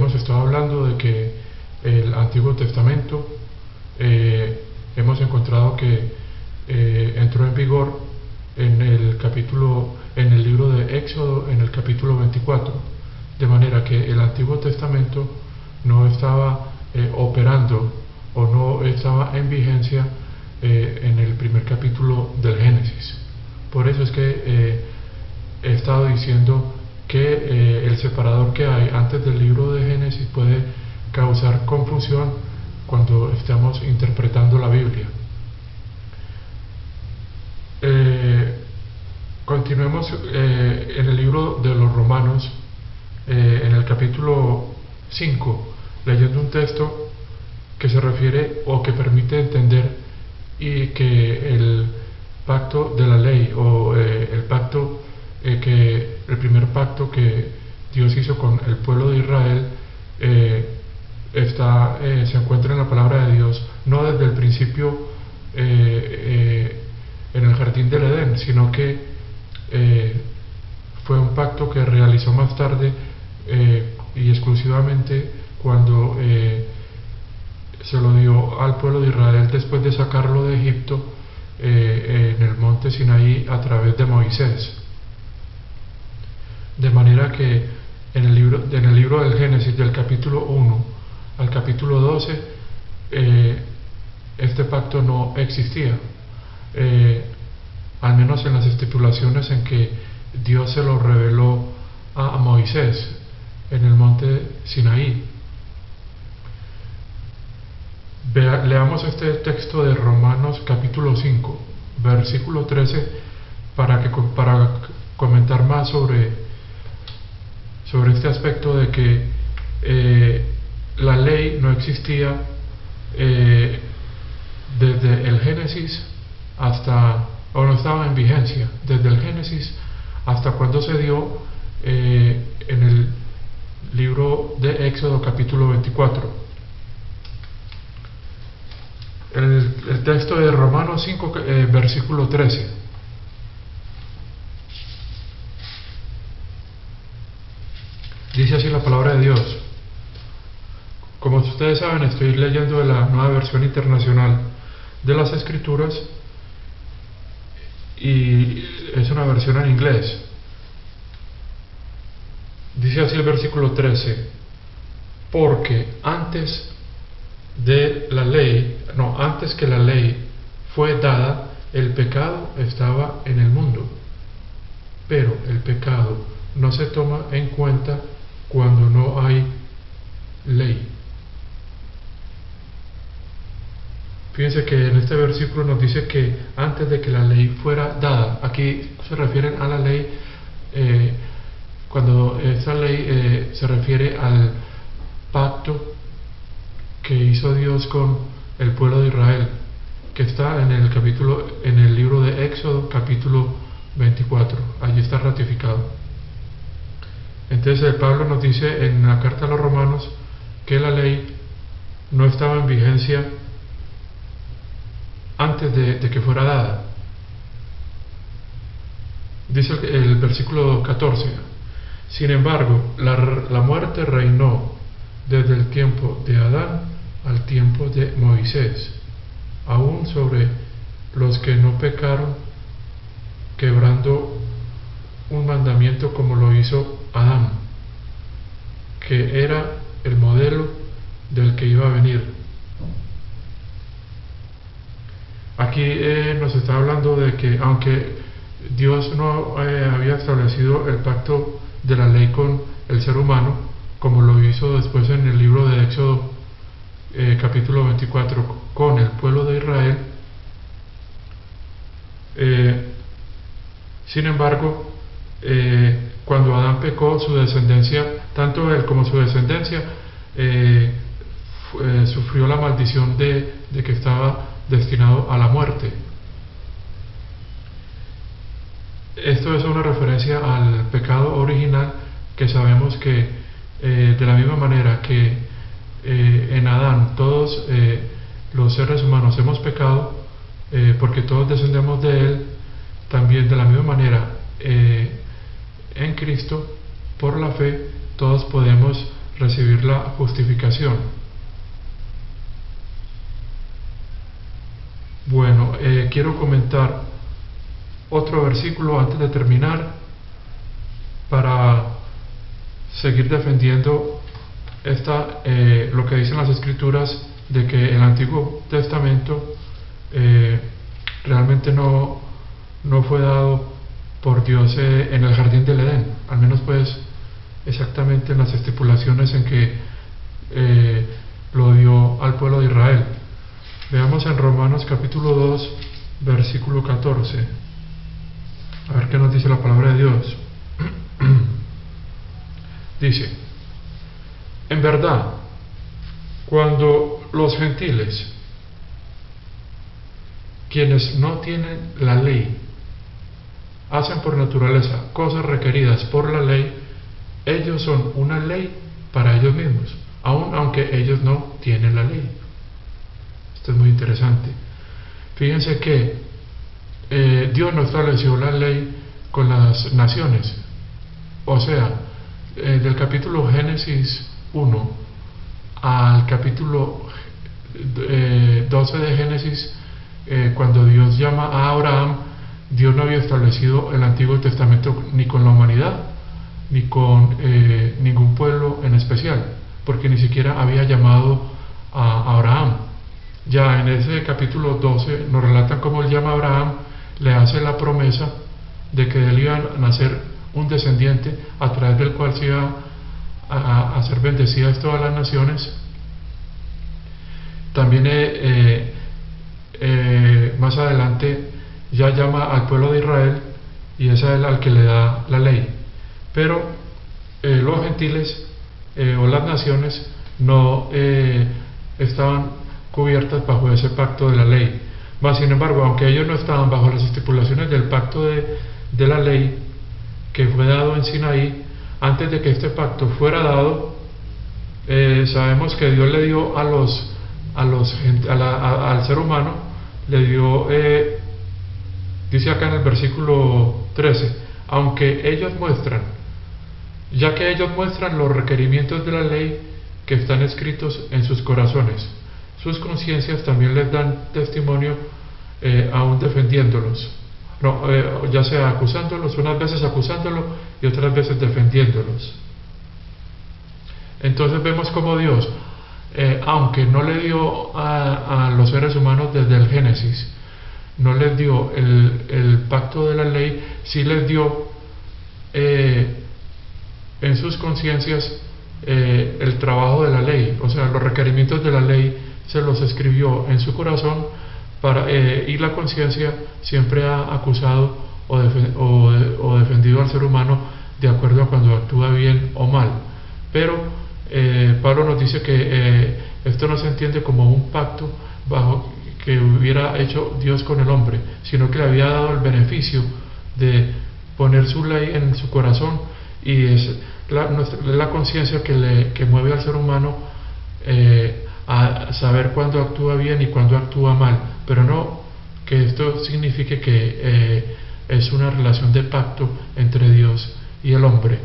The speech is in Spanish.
hemos estado hablando de que el Antiguo Testamento hemos encontrado que entró en vigor en el libro de Éxodo, en el capítulo 24, de manera que el Antiguo Testamento no estaba operando o no estaba en vigencia en el primer capítulo del Génesis. Por eso es que he estado diciendo que el separador que hay antes del libro de Génesis puede causar confusión cuando estamos interpretando la Biblia. Continuemos en el libro de los Romanos, en el capítulo 5, leyendo un texto que se refiere o que permite entender y que el pacto de la ley o el primer pacto que Dios hizo con el pueblo de Israel se encuentra en la palabra de Dios, no desde el principio en el jardín del Edén, sino que fue un pacto que realizó más tarde y exclusivamente cuando se lo dio al pueblo de Israel después de sacarlo de Egipto en el monte Sinaí a través de Moisés. De manera que en el libro del Génesis, del capítulo 1 al capítulo 12, este pacto no existía, al menos en las estipulaciones en que Dios se lo reveló a Moisés en el monte Sinaí. Leamos este texto de Romanos capítulo 5, versículo 13, para comentar más sobre este aspecto de que la ley no existía desde el Génesis o no estaba en vigencia desde el Génesis hasta cuando se dio en el libro de Éxodo capítulo 24. El texto de Romanos 5, versículo 13. Dice así la palabra de Dios. Como ustedes saben, estoy leyendo de la Nueva Versión Internacional de las Escrituras y es una versión en inglés. Dice así el versículo 13: porque antes que la ley fue dada, el pecado estaba en el mundo, pero el pecado no se toma en cuenta cuando no hay ley. Fíjense que en este versículo nos dice que antes de que la ley fuera dada, aquí se refieren a la ley, cuando esta ley se refiere al pacto que hizo Dios con el pueblo de Israel, que está en el libro de Éxodo capítulo 24, allí está ratificado. Entonces Pablo nos dice en la carta a los Romanos que la ley no estaba en vigencia antes de que fuera dada. Dice el versículo 14: sin embargo, la muerte reinó desde el tiempo de Adán al tiempo de Moisés, aún sobre los que no pecaron, quebrando un mandamiento como lo hizo Adán, que era el modelo del que iba a venir. Aquí nos está hablando de que aunque Dios no había establecido el pacto de la ley con el ser humano, como lo hizo después en el libro de Éxodo capítulo 24 con el pueblo de Israel, sin embargo, cuando Adán pecó, su descendencia, tanto él como su descendencia, sufrió la maldición de que estaba destinado a la muerte. Esto es una referencia al pecado original, que sabemos que de la misma manera que en Adán todos los seres humanos hemos pecado, porque todos descendemos de él, también de la misma manera en Cristo, por la fe, todos podemos recibir recibir la justificación. Bueno, quiero comentar otro versículo antes de terminar para seguir defendiendo lo que dicen las Escrituras de que el Antiguo Testamento realmente no fue dado por Dios en el jardín del Edén, al menos pues exactamente en las estipulaciones en que lo dio al pueblo de Israel. Veamos en Romanos capítulo 2 versículo 14, a ver qué nos dice la palabra de Dios. Dice: en verdad, cuando los gentiles, quienes no tienen la ley, hacen por naturaleza cosas requeridas por la ley, ellos son una ley para ellos mismos, aunque ellos no tienen la ley. Esto es muy interesante. Fíjense que Dios no estableció la ley con las naciones. O sea, del capítulo Génesis 1 al capítulo 12 de Génesis, cuando Dios llama a Abraham, Dios no había establecido el Antiguo Testamento ni con la humanidad, ni con ningún pueblo en especial, porque ni siquiera había llamado a Abraham. Ya en ese capítulo 12 nos relatan cómo él llama a Abraham, le hace la promesa de que de él iba a nacer un descendiente a través del cual se iba a ser bendecidas todas las naciones. También más adelante ya llama al pueblo de Israel, y es a él al que le da la ley. Pero los gentiles o las naciones no estaban cubiertas bajo ese pacto de la ley. Mas sin embargo, aunque ellos no estaban bajo las estipulaciones del pacto de la ley que fue dado en Sinaí, antes de que este pacto fuera dado, sabemos que Dios le dio al ser humano, le dio, dice acá en el versículo 13, ya que ellos muestran los requerimientos de la ley que están escritos en sus corazones, sus conciencias también les dan testimonio, aún defendiéndolos, ya sea acusándolos, unas veces acusándolos y otras veces defendiéndolos. Entonces vemos como Dios, aunque no le dio a los seres humanos desde el Génesis, no les dio el pacto de la ley, sí les dio en sus conciencias el trabajo de la ley, o sea, los requerimientos de la ley se los escribió en su corazón, y la conciencia siempre ha acusado o defendido al ser humano de acuerdo a cuando actúa bien o mal. Pero Pablo nos dice que esto no se entiende como un pacto bajo que hubiera hecho Dios con el hombre, sino que le había dado el beneficio de poner su ley en su corazón, y es la conciencia que mueve al ser humano a saber cuándo actúa bien y cuándo actúa mal, pero no que esto signifique que es una relación de pacto entre Dios y el hombre.